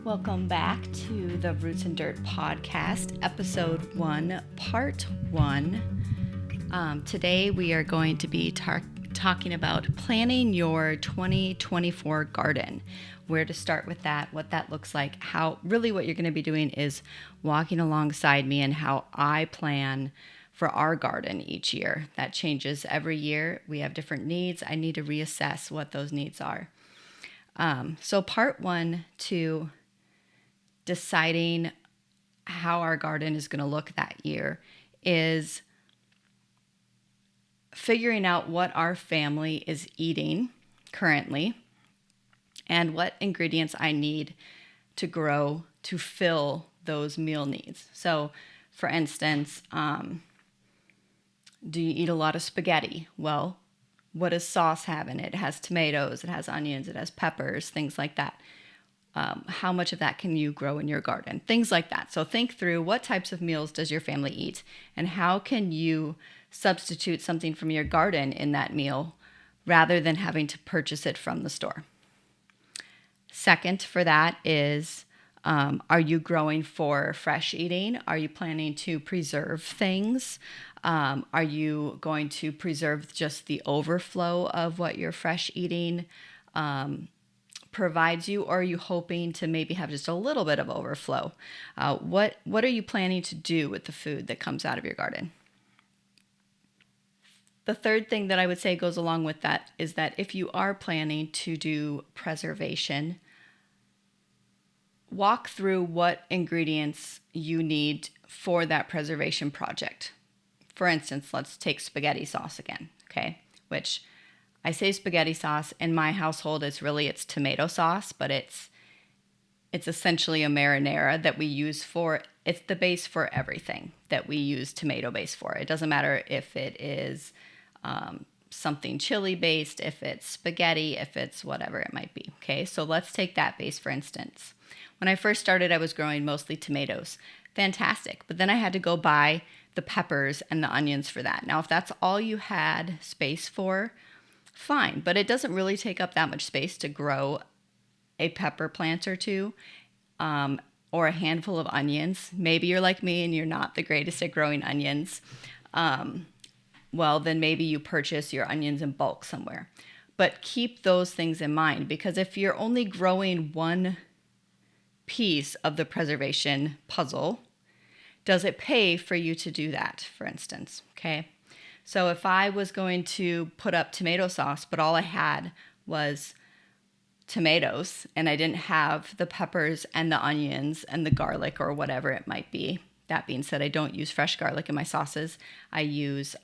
Welcome back to the Roots and Dirt podcast, episode 1, part 1. Today we are going to be talking about planning your 2024 garden, where to start with that, what that looks like, how really what you're going to be doing is walking alongside me and how I plan for our garden each year. That changes every year. We have different needs. I need to reassess what those needs are. So part 1 to deciding how our garden is going to look that year is figuring out what our family is eating currently and what ingredients I need to grow to fill those meal needs. So, for instance, do you eat a lot of spaghetti? Well, what does sauce have in it? It has tomatoes, it has onions, it has peppers, things like that. How much of that can you grow in your garden? Things like that. So think through what types of meals does your family eat and how can you substitute something from your garden in that meal rather than having to purchase it from the store. Second for that is, are you growing for fresh eating? Are you planning to preserve things? Are you going to preserve just the overflow of what your fresh eating provides you, or are you hoping to maybe have just a little bit of overflow? What are you planning to do with the food that comes out of your garden? The third thing that I would say goes along with that is that if you are planning to do preservation, walk through what ingredients you need for that preservation project. For instance, let's take spaghetti sauce again, okay? Which I say spaghetti sauce. In my household, it's tomato sauce, but it's essentially a marinara that we use for, it's the base for everything that we use tomato base for. It doesn't matter if it is something chili based, if it's spaghetti, if it's whatever it might be, okay? So let's take that base for instance. When I first started, I was growing mostly tomatoes. Fantastic. But then I had to go buy the peppers and the onions for that. Now, if that's all you had space for, fine, but it doesn't really take up that much space to grow a pepper plant or two, or a handful of onions. Maybe you're like me and you're not the greatest at growing onions. Well, then maybe you purchase your onions in bulk somewhere. But keep those things in mind, because if you're only growing one piece of the preservation puzzle, does it pay for you to do that, for instance, okay? So if I was going to put up tomato sauce, but all I had was tomatoes and I didn't have the peppers and the onions and the garlic or whatever it might be. That being said, I don't use fresh garlic in my sauces. I use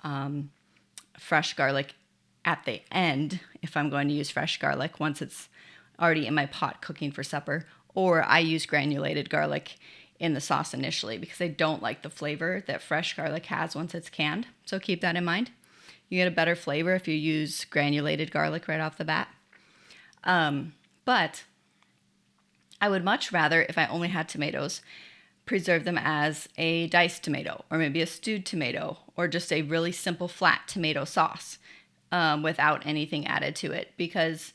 fresh garlic at the end if I'm going to use fresh garlic once it's already in my pot cooking for supper. Or I use granulated garlic in the sauce initially because I don't like the flavor that fresh garlic has once it's canned. So keep that in mind. You get a better flavor if you use granulated garlic right off the bat. But I would much rather, if I only had tomatoes, preserve them as a diced tomato or maybe a stewed tomato or just a really simple flat tomato sauce without anything added to it, because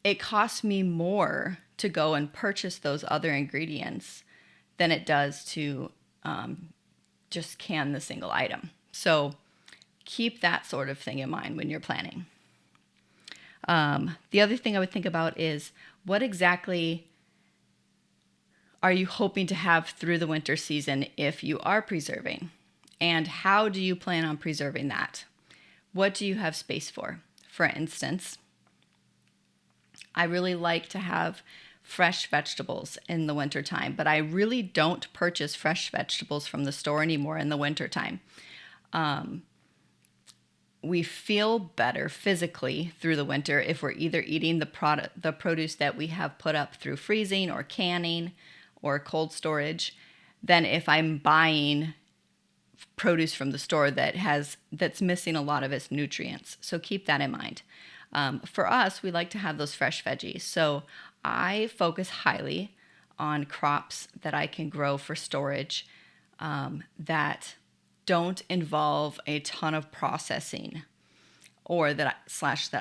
it costs me more to go and purchase those other ingredients than it does to just can the single item. So keep that sort of thing in mind when you're planning. The other thing I would think about is, what exactly are you hoping to have through the winter season if you are preserving? And how do you plan on preserving that? What do you have space for? For instance, I really like to have fresh vegetables in the wintertime, but I really don't purchase fresh vegetables from the store anymore in the wintertime. We feel better physically through the winter if we're either eating the produce that we have put up through freezing or canning or cold storage than if I'm buying produce from the store that's missing a lot of its nutrients. So keep that in mind. For us, we like to have those fresh veggies. So I focus highly on crops that I can grow for storage that don't involve a ton of processing or that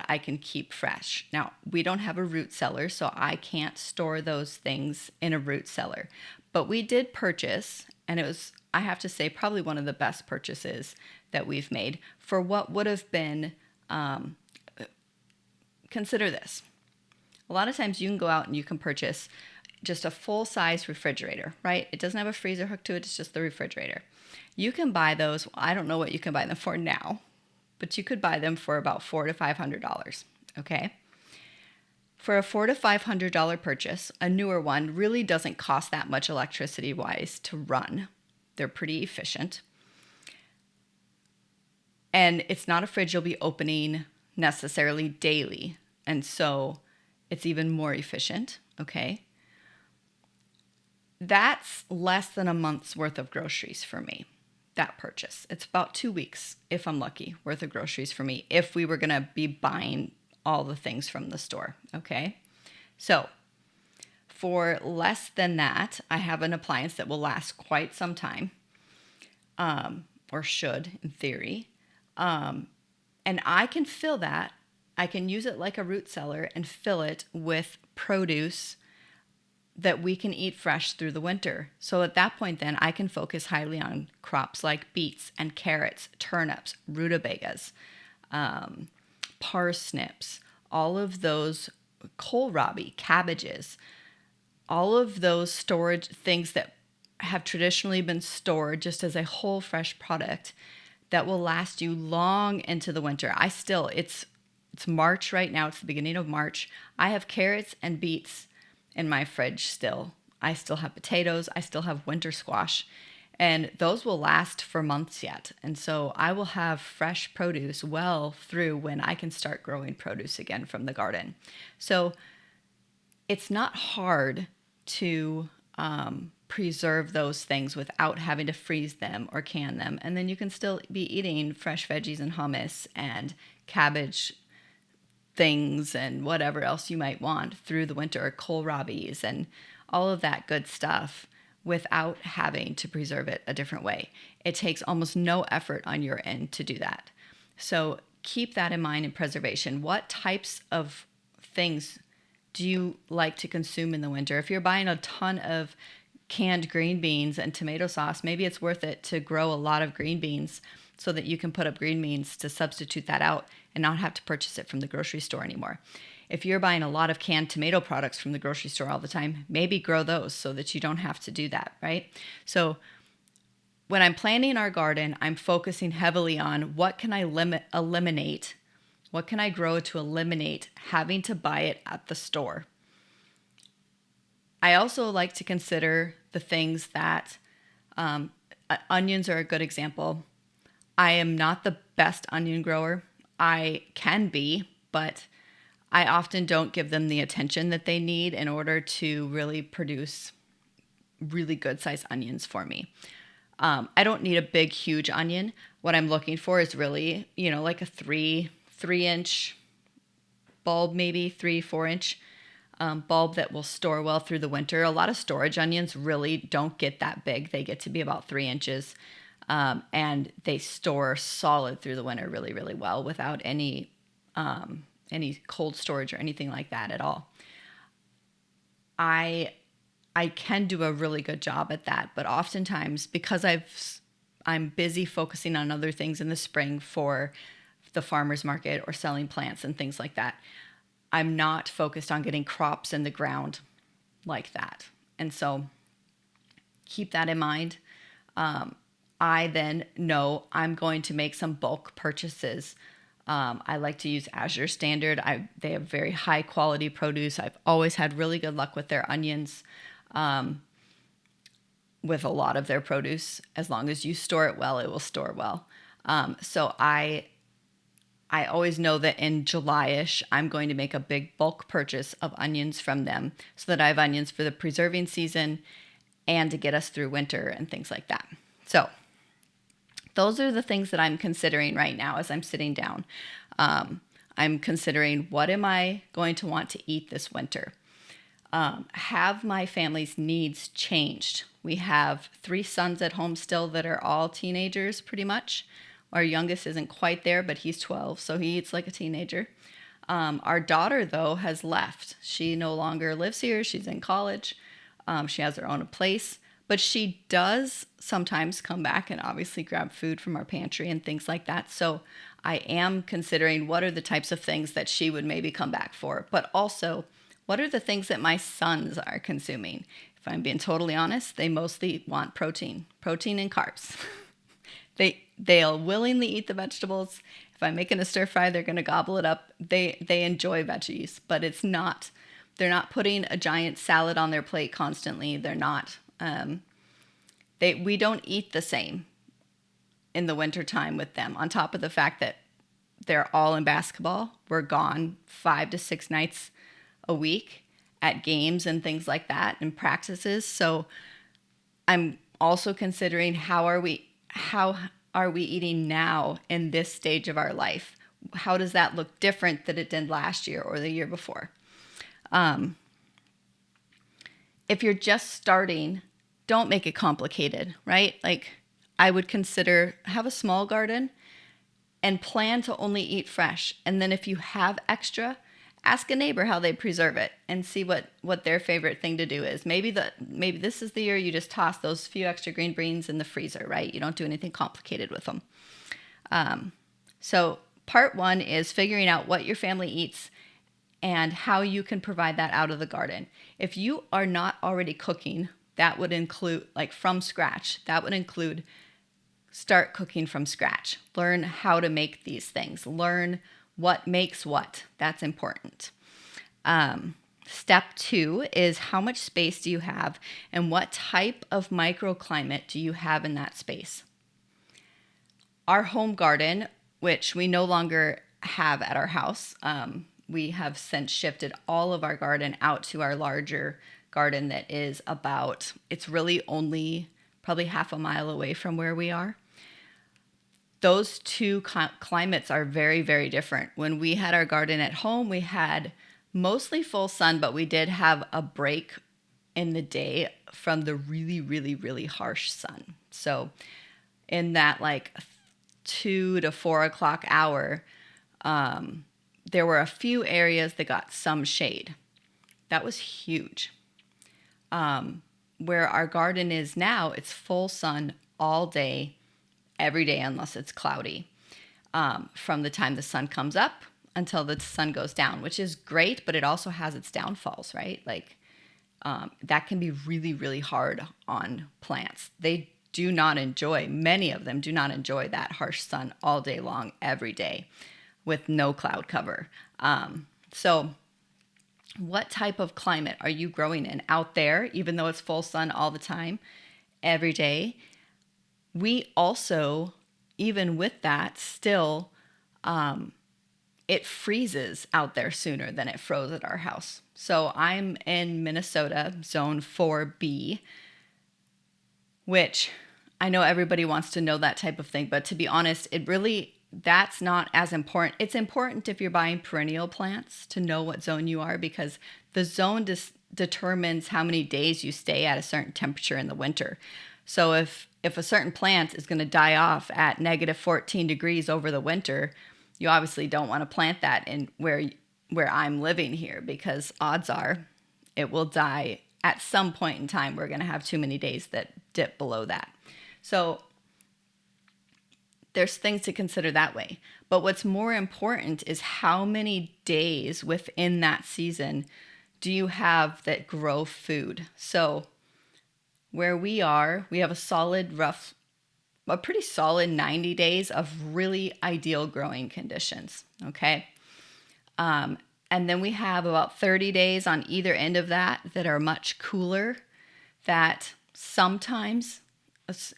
I can keep fresh. Now, we don't have a root cellar, so I can't store those things in a root cellar. But we did purchase, and it was, I have to say, probably one of the best purchases that we've made for what would have been, consider this. A lot of times you can go out and you can purchase just a full-size refrigerator, right? It doesn't have a freezer hooked to it, it's just the refrigerator. You can buy those, I don't know what you can buy them for now, but you could buy them for about $400 to $500, okay? For a $400 to $500 purchase, a newer one really doesn't cost that much electricity-wise to run. They're pretty efficient. And it's not a fridge you'll be opening necessarily daily, and so it's even more efficient, okay? That's less than a month's worth of groceries for me, that purchase. It's about 2 weeks, if I'm lucky, worth of groceries for me, if we were gonna be buying all the things from the store, okay? So for less than that, I have an appliance that will last quite some time, or should in theory. And I can fill that. I can use it like a root cellar and fill it with produce that we can eat fresh through the winter. So at that point then I can focus highly on crops like beets and carrots, turnips, rutabagas, parsnips, all of those, kohlrabi, cabbages, all of those storage things that have traditionally been stored just as a whole fresh product that will last you long into the winter. It's March right now. It's the beginning of March. I have carrots and beets in my fridge still. I still have potatoes. I still have winter squash. And those will last for months yet. And so I will have fresh produce well through when I can start growing produce again from the garden. So it's not hard to preserve those things without having to freeze them or can them. And then you can still be eating fresh veggies and hummus and cabbage things and whatever else you might want through the winter, kohlrabis and all of that good stuff without having to preserve it a different way. It takes almost no effort on your end to do that. So keep that in mind in preservation. What types of things do you like to consume in the winter? If you're buying a ton of canned green beans and tomato sauce, maybe it's worth it to grow a lot of green beans so that you can put up green beans to substitute that out and not have to purchase it from the grocery store anymore. If you're buying a lot of canned tomato products from the grocery store all the time, maybe grow those so that you don't have to do that, right? So when I'm planning our garden, I'm focusing heavily on what can I eliminate, what can I grow to eliminate having to buy it at the store. I also like to consider the things that, onions are a good example. I am not the best onion grower. I can be, but I often don't give them the attention that they need in order to really produce really good sized onions for me. I don't need a big, huge onion. What I'm looking for is really, like a 3-inch bulb, maybe 3-4-inch bulb that will store well through the winter. A lot of storage onions really don't get that big. They get to be about 3 inches. And they store solid through the winter really, really well without any cold storage or anything like that at all. I can do a really good job at that, but oftentimes because I'm busy focusing on other things in the spring for the farmer's market or selling plants and things like that, I'm not focused on getting crops in the ground like that. And so keep that in mind. I then know I'm going to make some bulk purchases. I like to use Azure Standard. They have very high quality produce. I've always had really good luck with their onions, with a lot of their produce. As long as you store it well, it will store well. So I always know that in July-ish, I'm going to make a big bulk purchase of onions from them so that I have onions for the preserving season and to get us through winter and things like that. So those are the things that I'm considering right now as I'm sitting down. I'm considering, what am I going to want to eat this winter? Have my family's needs changed? We have 3 sons at home still that are all teenagers pretty much. Our youngest isn't quite there, but he's 12, so he eats like a teenager. Our daughter, though, has left. She no longer lives here. She's in college. She has her own place. But she does sometimes come back and obviously grab food from our pantry and things like that. So I am considering what are the types of things that she would maybe come back for. But also, what are the things that my sons are consuming? If I'm being totally honest, they mostly want protein and carbs. They'll willingly eat the vegetables. If I'm making a stir fry, they're going to gobble it up. They enjoy veggies, but they're not putting a giant salad on their plate constantly. They're not. We don't eat the same in the wintertime with them. On top of the fact that they're all in basketball, we're gone 5 to 6 nights a week at games and things like that and practices. So I'm also considering how are we eating now in this stage of our life? How does that look different than it did last year or the year before? If you're just starting, don't make it complicated, right? Like I would consider have a small garden and plan to only eat fresh. And then if you have extra, ask a neighbor how they preserve it and see what their favorite thing to do is. Maybe this is the year you just toss those few extra green beans in the freezer, right? You don't do anything complicated with them. So part 1 is figuring out what your family eats and how you can provide that out of the garden. If you are not already cooking, that would include like from scratch. That would include start cooking from scratch. Learn how to make these things. Learn what makes what. That's important. Step 2 is how much space do you have and what type of microclimate do you have in that space? Our home garden, which we no longer have at our house, we have since shifted all of our garden out to our larger garden that is it's really only probably half a mile away from where we are. Those two climates are very, very different. When we had our garden at home, we had mostly full sun, but we did have a break in the day from the really, really, really harsh sun. So in that like 2 to 4 o'clock hour, there were a few areas that got some shade. That was huge. Where our garden is now, it's full sun all day, every day, unless it's cloudy, from the time the sun comes up until the sun goes down, which is great, but it also has its downfalls, right? Like that can be really, really hard on plants. Many of them do not enjoy that harsh sun all day long, every day, with no cloud cover. So what type of climate are you growing in out there, even though it's full sun all the time, every day? We also, even with that, still, it freezes out there sooner than it froze at our house. So I'm in Minnesota, zone 4B, which I know everybody wants to know that type of thing, but to be honest, that's not as important. It's important if you're buying perennial plants to know what zone you are, because the zone determines how many days you stay at a certain temperature in the winter. So if a certain plant is going to die off at negative 14 degrees over the winter, you obviously don't want to plant that in where I'm living here, because odds are it will die at some point in time. We're going to have too many days that dip below that. So there's things to consider that way. But what's more important is how many days within that season do you have that grow food? So where we are, we have a pretty solid 90 days of really ideal growing conditions, okay? And then we have about 30 days on either end of that are much cooler, that sometimes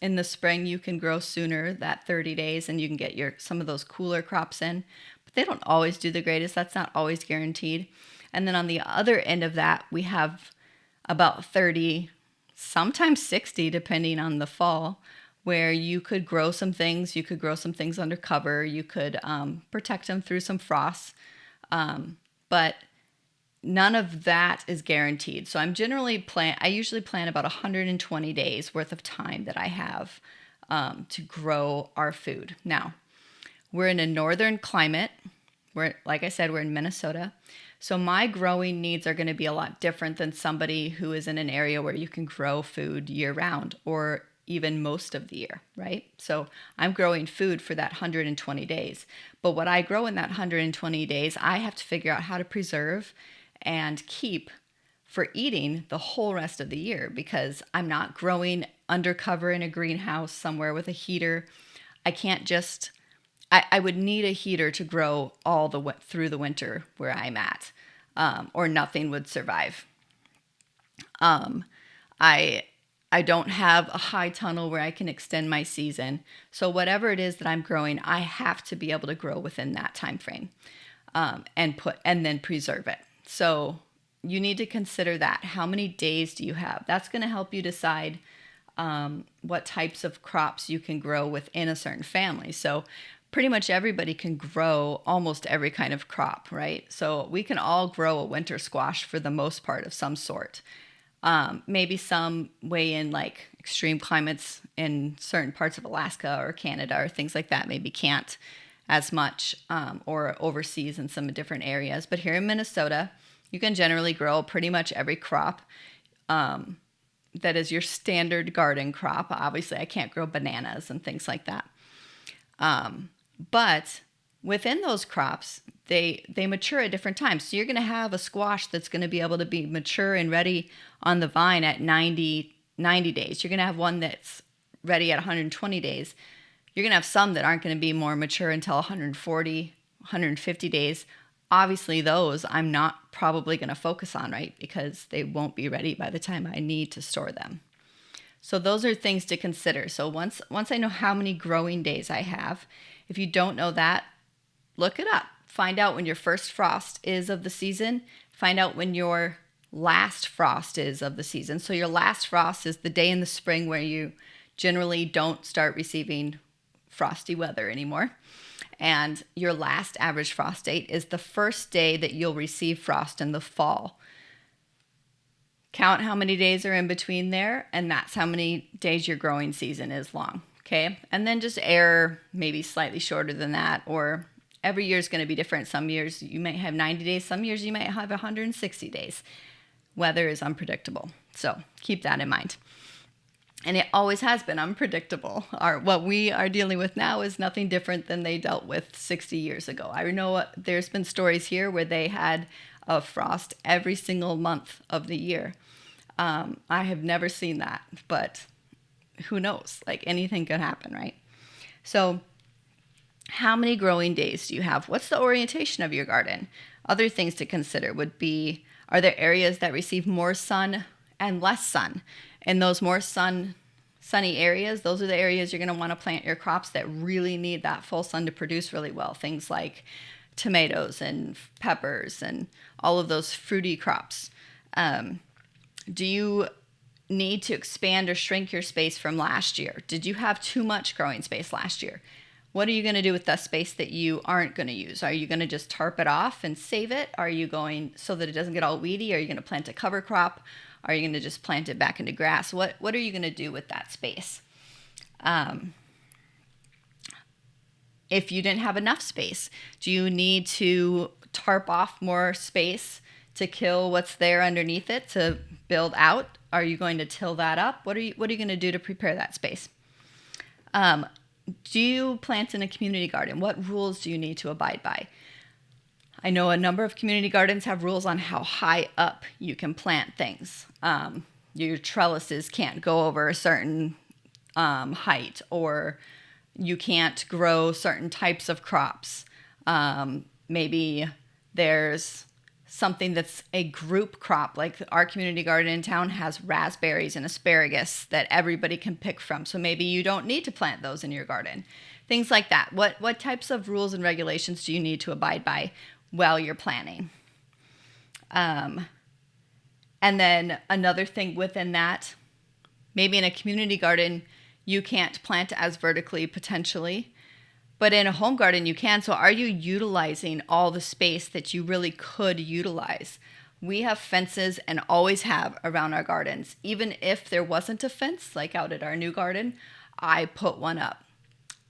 in the spring you can grow sooner, that 30 days, and you can get some of those cooler crops in, but they don't always do the greatest. That's not always guaranteed. And then on the other end of that, we have about 30, sometimes 60, depending on the fall, where you could grow some things. You could grow some things under cover. You could protect them through some frost. But none of that is guaranteed. So I usually plan about 120 days worth of time that I have to grow our food. Now, We're in a northern climate. Like I said, we're in Minnesota. So my growing needs are going to be a lot different than somebody who is in an area where you can grow food year round or even most of the year, right? So I'm growing food for that 120 days. But what I grow in that 120 days, I have to figure out how to preserve and keep for eating the whole rest of the year, because I'm not growing undercover in a greenhouse somewhere with a heater. I can't just... I would need a heater to grow through the winter where I'm at, or nothing would survive. I don't have a high tunnel where I can extend my season. So whatever it is that I'm growing, I have to be able to grow within that time frame, and then preserve it. So you need to consider that. How many days do you have? That's going to help you decide what types of crops you can grow within a certain family. So pretty much everybody can grow almost every kind of crop, right? So we can all grow a winter squash for the most part of some sort. Maybe some way in like extreme climates in certain parts of Alaska or Canada or things like that maybe can't as much, or overseas in some different areas. But here in Minnesota, you can generally grow pretty much every crop that is your standard garden crop. Obviously, I can't grow bananas and things like that. But within those crops, they mature at different times. So you're going to have a squash that's going to be able to be mature and ready on the vine at 90 days. You're going to have one that's ready at 120 days. You're going to have some that aren't going to be more mature until 140, 150 days. Obviously, those I'm not probably going to focus on, right? Because they won't be ready by the time I need to store them. So those are things to consider. So once I know how many growing days I have, if you don't know that, look it up. Find out when your first frost is of the season. Find out when your last frost is of the season. So your last frost is the day in the spring where you generally don't start receiving frosty weather anymore. And your last average frost date is the first day that you'll receive frost in the fall. Count how many days are in between there, and that's how many days your growing season is long, okay? And then just err maybe slightly shorter than that, or every year is going to be different. Some years you might have 90 days, some years you might have 160 days. Weather is unpredictable, so keep that in mind. And it always has been unpredictable. What we are dealing with now is nothing different than they dealt with 60 years ago. I know there's been stories here where they had a frost every single month of the year. I have never seen that, but who knows? Like anything could happen, right? So how many growing days do you have? What's the orientation of your garden? Other things to consider would be, are there areas that receive more sun and less sun? In those more sunny areas, those are the areas you're going to want to plant your crops that really need that full sun to produce really well. Things like tomatoes and peppers and all of those fruity crops. Do you need to expand or shrink your space from last year? Did you have too much growing space last year? What are you going to do with the space that you aren't going to use? Are you going to just tarp it off and save it? Are you going so that it doesn't get all weedy? Are you going to plant a cover crop? Are you going to just plant it back into grass? What are you going to do with that space? If you didn't have enough space, do you need to tarp off more space to kill what's there underneath it to build out? Are you going to till that up? What are you going to do to prepare that space? Do you plant in a community garden? What rules do you need to abide by? I know a number of community gardens have rules on how high up you can plant things. Your trellises can't go over a certain height, or you can't grow certain types of crops. Maybe there's something that's a group crop, like our community garden in town has raspberries and asparagus that everybody can pick from. So maybe you don't need to plant those in your garden. Things like that. What types of rules and regulations do you need to abide by while you're planning? And then another thing within that, maybe in a community garden, you can't plant as vertically potentially, but in a home garden you can. So are you utilizing all the space that you really could utilize? We have fences and always have around our gardens. Even if there wasn't a fence, like out at our new garden, I put one up.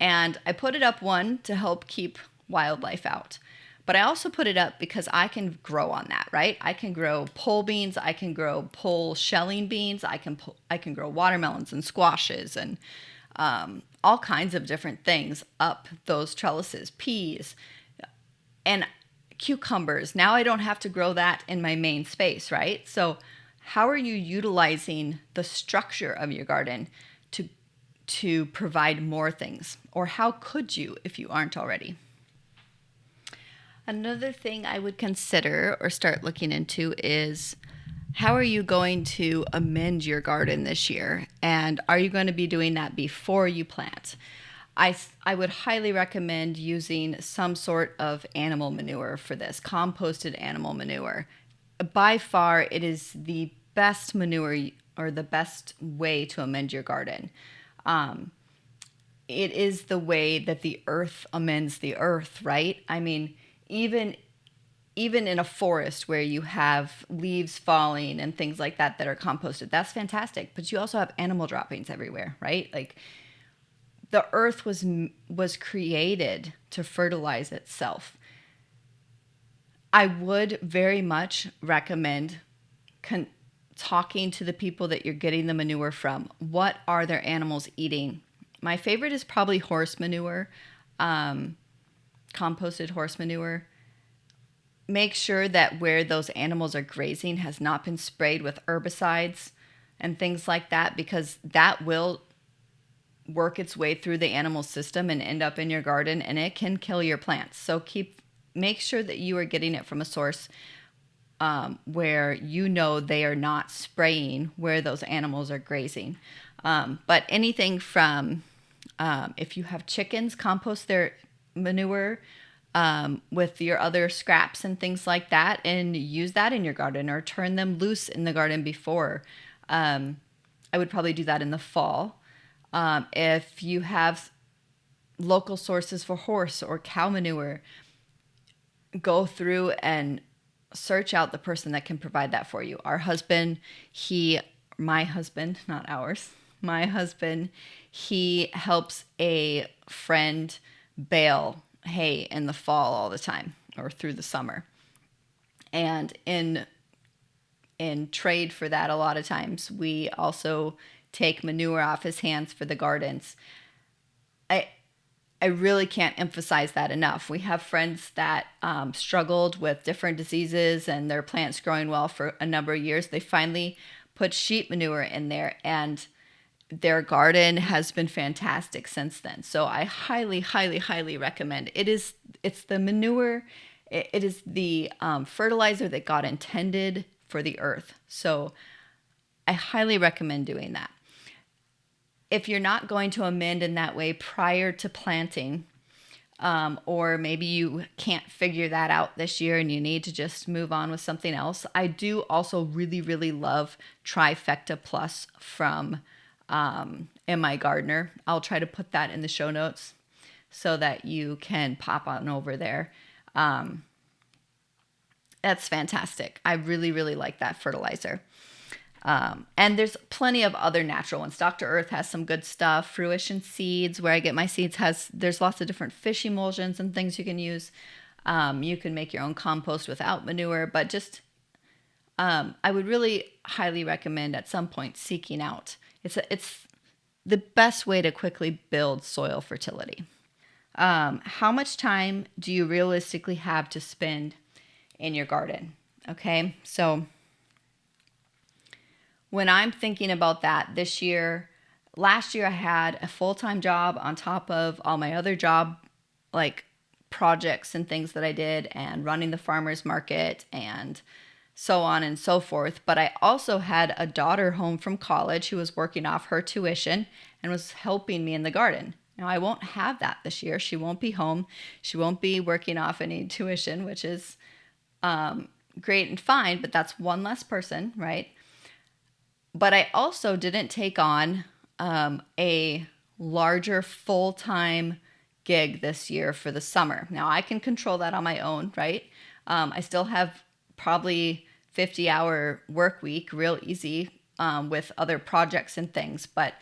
And I put it up, one, to help keep wildlife out. But I also put it up because I can grow on that, right? I can grow pole beans, I can grow pole shelling beans, I can grow watermelons and squashes and all kinds of different things up those trellises, peas and cucumbers. Now I don't have to grow that in my main space, right? So how are you utilizing the structure of your garden to provide more things? Or how could you if you aren't already? Another thing I would consider or start looking into is, how are you going to amend your garden this year? And are you going to be doing that before you plant? I would highly recommend using some sort of animal manure for this, composted animal manure. By far, it is the best manure or the best way to amend your garden. It is the way that the earth amends the earth, right? I mean, even in a forest where you have leaves falling and things like that that are composted, that's fantastic. But you also have animal droppings everywhere, right? Like, the earth was created to fertilize itself. I would very much recommend talking to the people that you're getting the manure from. What are their animals eating? My favorite is probably horse manure, composted horse manure. Make sure that where those animals are grazing has not been sprayed with herbicides and things like that, because that will work its way through the animal system and end up in your garden, and it can kill your plants. So make sure that you are getting it from a source where you know they are not spraying where those animals are grazing. But anything from, if you have chickens, compost their manure with your other scraps and things like that, and use that in your garden, or turn them loose in the garden before. I would probably do that in the fall. If you have local sources for horse or cow manure, go through and search out the person that can provide that for you. My husband, not ours, my husband, he helps a friend bale hay in the fall all the time, or through the summer. And in trade for that, a lot of times we also take manure off his hands for the gardens. I really can't emphasize that enough. We have friends that struggled with different diseases and their plants growing well for a number of years. They finally put sheep manure in there, and their garden has been fantastic since then. So I highly, highly, highly recommend. It's the manure. It is the fertilizer that God intended for the earth. So I highly recommend doing that. If you're not going to amend in that way prior to planting, or maybe you can't figure that out this year and you need to just move on with something else, I do also really, really love Trifecta Plus from MIgardener. I'll try to put that in the show notes so that you can pop on over there. That's fantastic. I really, really like that fertilizer. And there's plenty of other natural ones. Dr. Earth has some good stuff. Fruition Seeds, where I get my seeds, there's lots of different fish emulsions and things you can use. You can make your own compost without manure, but just I would really highly recommend at some point seeking out. It's the best way to quickly build soil fertility. How much time do you realistically have to spend in your garden? Okay, so when I'm thinking about that last year I had a full-time job on top of all my other job, like projects and things that I did, and running the farmer's market and so on and so forth. But I also had a daughter home from college who was working off her tuition and was helping me in the garden. Now, I won't have that this year. She won't be home. She won't be working off any tuition, which is great and fine, but that's one less person, right? But I also didn't take on a larger full-time gig this year for the summer. Now, I can control that on my own, right? I still have probably 50-hour work week, real easy, with other projects and things. But,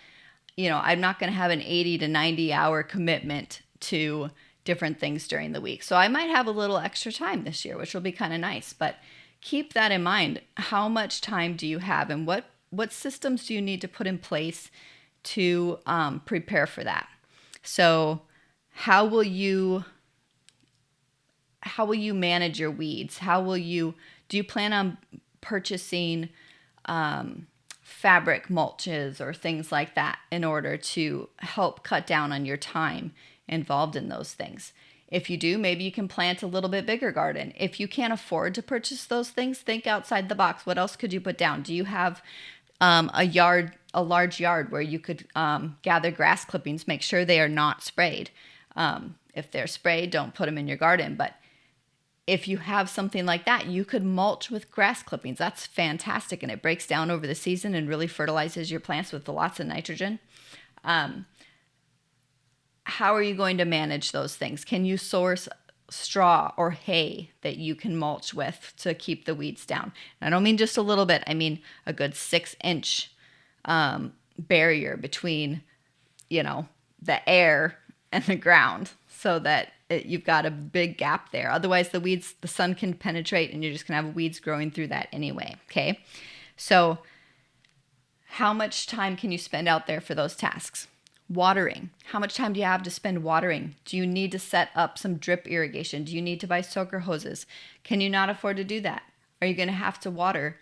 I'm not going to have an 80 to 90 hour commitment to different things during the week. So I might have a little extra time this year, which will be kind of nice. But keep that in mind. How much time do you have, and what systems do you need to put in place to prepare for that? So how will you manage your weeds? Do you plan on purchasing fabric mulches or things like that in order to help cut down on your time involved in those things? If you do, maybe you can plant a little bit bigger garden. If you can't afford to purchase those things, think outside the box. What else could you put down? Do you have a large yard where you could gather grass clippings? Make sure they are not sprayed. If they're sprayed, don't put them in your garden. But if you have something like that, you could mulch with grass clippings. That's fantastic, and it breaks down over the season and really fertilizes your plants with lots of nitrogen. How are you going to manage those things? Can you source straw or hay that you can mulch with to keep the weeds down? And I don't mean just a little bit. I mean a good 6-inch barrier between, the air and the ground, so that you've got a big gap there. Otherwise, the sun can penetrate, and you're just going to have weeds growing through that anyway. Okay. So how much time can you spend out there for those tasks? Watering. How much time do you have to spend watering? Do you need to set up some drip irrigation? Do you need to buy soaker hoses? Can you not afford to do that? Are you going to have to water?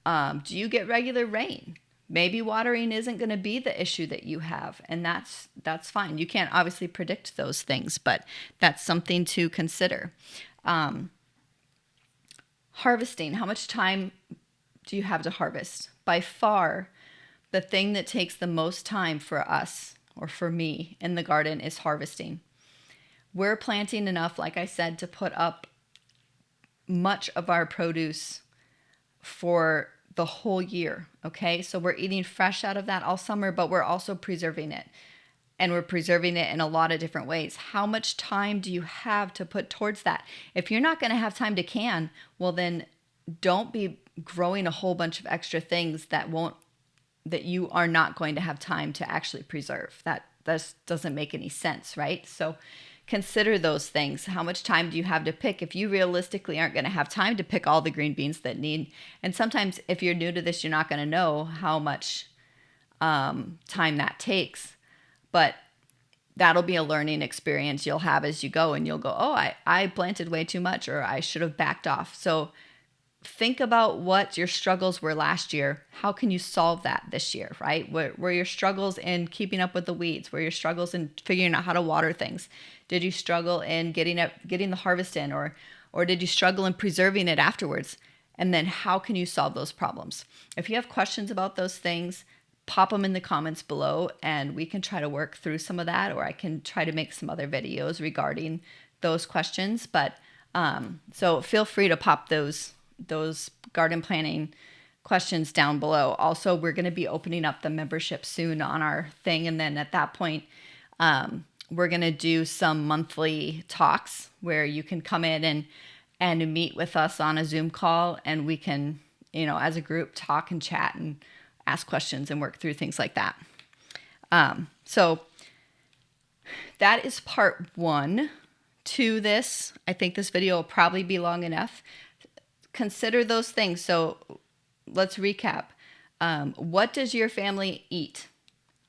Do you get regular rain? Maybe watering isn't going to be the issue that you have, and that's fine. You can't obviously predict those things, but that's something to consider. Harvesting. How much time do you have to harvest? By far, the thing that takes the most time for us, or for me, in the garden is harvesting. We're planting enough, like I said, to put up much of our produce for the whole year, okay? So we're eating fresh out of that all summer, but we're also preserving it. And we're preserving it in a lot of different ways. How much time do you have to put towards that? If you're not going to have time to can, well then don't be growing a whole bunch of extra things that you are not going to have time to actually preserve. That doesn't make any sense, right? So consider those things. How much time do you have to pick? If you realistically aren't going to have time to pick all the green beans that need, and sometimes if you're new to this, you're not going to know how much time that takes, but that'll be a learning experience you'll have as you go, and you'll go, oh, I planted way too much, or I should have backed off. So think about what your struggles were last year. How can you solve that this year, right? Were your struggles in keeping up with the weeds? Were your struggles in figuring out how to water things? Did you struggle in getting the harvest in, or did you struggle in preserving it afterwards? And then how can you solve those problems? If you have questions about those things, pop them in the comments below, and we can try to work through some of that, or I can try to make some other videos regarding those questions. But so feel free to pop those garden planning questions down below. Also, we're going to be opening up the membership soon on our thing, and then at that point, we're going to do some monthly talks where you can come in and meet with us on a Zoom call, and we can, as a group, talk and chat and ask questions and work through things like that. So that is part 1 to this. I think this video will probably be long enough. Consider those things. So let's recap. What does your family eat?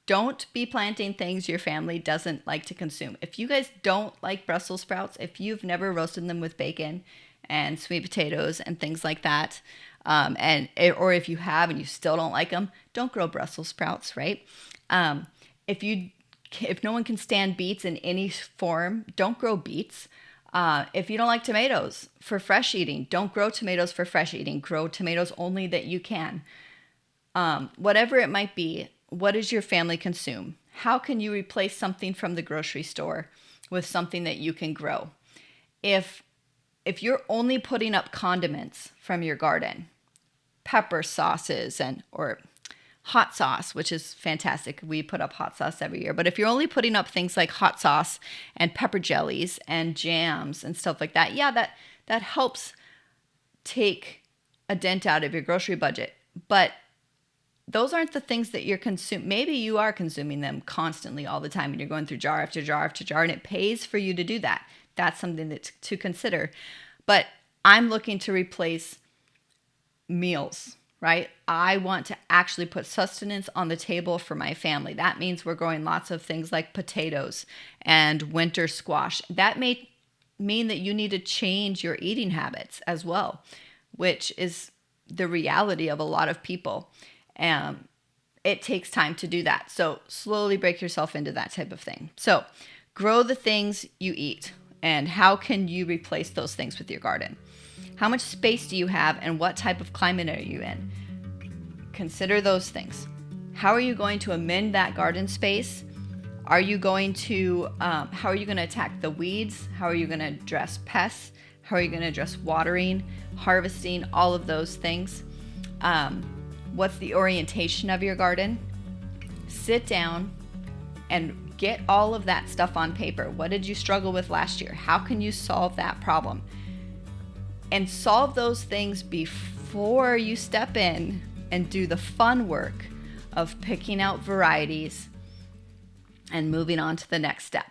Don't be planting things your family doesn't like to consume. If you guys don't like Brussels sprouts, if you've never roasted them with bacon and sweet potatoes and things like that, or if you have and you still don't like them, don't grow Brussels sprouts, right? If no one can stand beets in any form, don't grow beets. If you don't like tomatoes for fresh eating, don't grow tomatoes for fresh eating. Grow tomatoes only that you can. Whatever it might be, what does your family consume? How can you replace something from the grocery store with something that you can grow? If you're only putting up condiments from your garden, pepper sauces or hot sauce, which is fantastic. We put up hot sauce every year. But if you're only putting up things like hot sauce and pepper jellies and jams and stuff like that, yeah, that helps take a dent out of your grocery budget. But those aren't the things that you're consuming. Maybe you are consuming them constantly all the time and you're going through jar after jar after jar, and it pays for you to do that. That's something that to consider. But I'm looking to replace meals, right? I want to actually put sustenance on the table for my family. That means we're growing lots of things like potatoes and winter squash. That may mean that you need to change your eating habits as well, which is the reality of a lot of people. It takes time to do that. So slowly break yourself into that type of thing. So grow the things you eat. And how can you replace those things with your garden? How much space do you have and what type of climate are you in? Consider those things. How are you going to amend that garden space? How are you going to attack the weeds? How are you going to address pests? How are you going to address watering, harvesting, all of those things? What's the orientation of your garden? Sit down and get all of that stuff on paper. What did you struggle with last year? How can you solve that problem? And solve those things before you step in and do the fun work of picking out varieties and moving on to the next step.